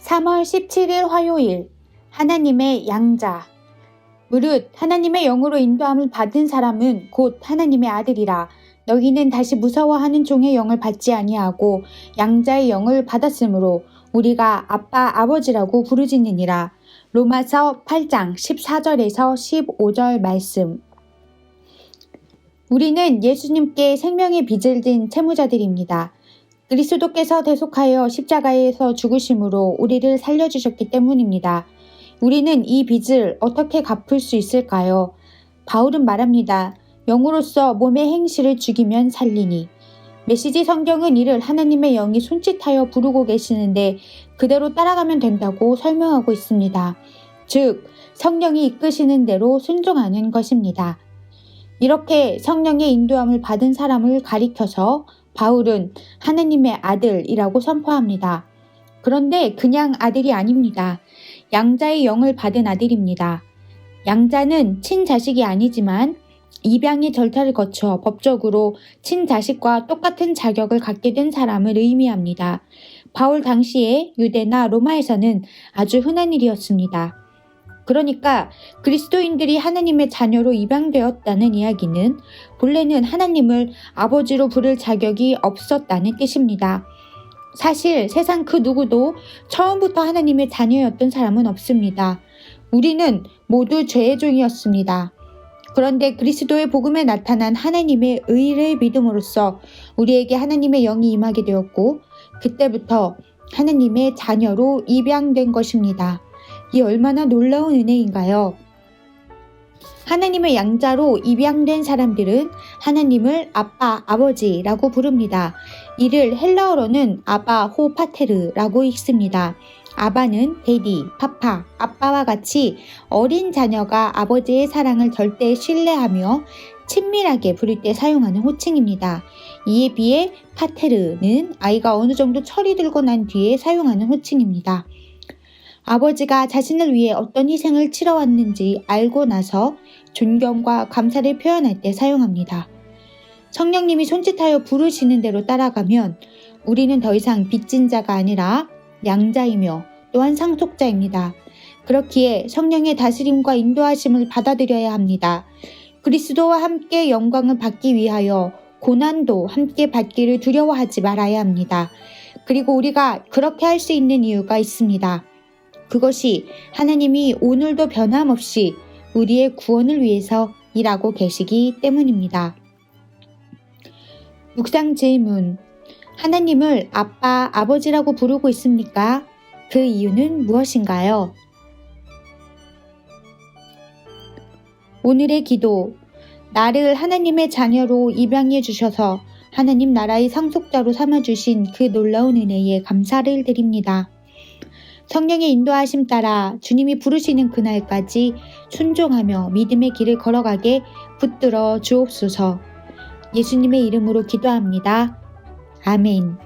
3월 17일 화요일 하나님의 양자. 무릇 하나님의 영으로 인도함을 받은 사람은 곧 하나님의 아들이라. 너희는 다시 무서워하는 종의 영을 받지 아니하고 양자의 영을 받았으므로 우리가 아빠 아버지라고 부르짖느니라. 로마서 8장 14절에서 15절 말씀. 우리는 예수님께 생명의 빚을 진 채무자들입니다. 그리스도께서 대속하여 십자가에서 죽으심으로 우리를 살려주셨기 때문입니다. 우리는 이 빚을 어떻게 갚을 수 있을까요? 바울은 말합니다. 영으로서 몸의 행실을 죽이면 살리니. 메시지 성경은 이를 하나님의 영이 손짓하여 부르고 계시는데 그대로 따라가면 된다고 설명하고 있습니다. 즉, 성령이 이끄시는 대로 순종하는 것입니다. 이렇게 성령의 인도함을 받은 사람을 가리켜서 바울은 하나님의 아들이라고 선포합니다. 그런데 그냥 아들이 아닙니다. 양자의 영을 받은 아들입니다. 양자는 친자식이 아니지만 입양의 절차를 거쳐 법적으로 친자식과 똑같은 자격을 갖게 된 사람을 의미합니다. 바울 당시에 유대나 로마에서는 아주 흔한 일이었습니다. 그러니까 그리스도인들이 하나님의 자녀로 입양되었다는 이야기는 본래는 하나님을 아버지로 부를 자격이 없었다는 뜻입니다. 사실 세상 그 누구도 처음부터 하나님의 자녀였던 사람은 없습니다. 우리는 모두 죄의 종이었습니다. 그런데 그리스도의 복음에 나타난 하나님의 의를 믿음으로써 우리에게 하나님의 영이 임하게 되었고 그때부터 하나님의 자녀로 입양된 것입니다. 이 얼마나 놀라운 은혜인가요? 하나님의 양자로 입양된 사람들은 하나님을 아빠, 아버지라고 부릅니다. 이를 헬라어로는 아바 호 파테르라고 읽습니다. 아바는 데디, 파파, 아빠와 같이 어린 자녀가 아버지의 사랑을 절대 신뢰하며 친밀하게 부를 때 사용하는 호칭입니다. 이에 비해 파테르는 아이가 어느 정도 철이 들고 난 뒤에 사용하는 호칭입니다. 아버지가 자신을 위해 어떤 희생을 치러왔는지 알고 나서 존경과 감사를 표현할 때 사용합니다. 성령님이 손짓하여 부르시는 대로 따라가면 우리는 더 이상 빚진 자가 아니라 양자이며 또한 상속자입니다. 그렇기에 성령의 다스림과 인도하심을 받아들여야 합니다. 그리스도와 함께 영광을 받기 위하여 고난도 함께 받기를 두려워하지 말아야 합니다. 그리고 우리가 그렇게 할 수 있는 이유가 있습니다. 그것이 하나님이 오늘도 변함없이 우리의 구원을 위해서 일하고 계시기 때문입니다. 묵상 질문. 하나님을 아빠, 아버지라고 부르고 있습니까? 그 이유는 무엇인가요? 오늘의 기도. 나를 하나님의 자녀로 입양해 주셔서 하나님 나라의 상속자로 삼아주신 그 놀라운 은혜에 감사를 드립니다. 성령의 인도하심 따라 주님이 부르시는 그날까지 순종하며 믿음의 길을 걸어가게 붙들어 주옵소서. 예수님의 이름으로 기도합니다. 아멘.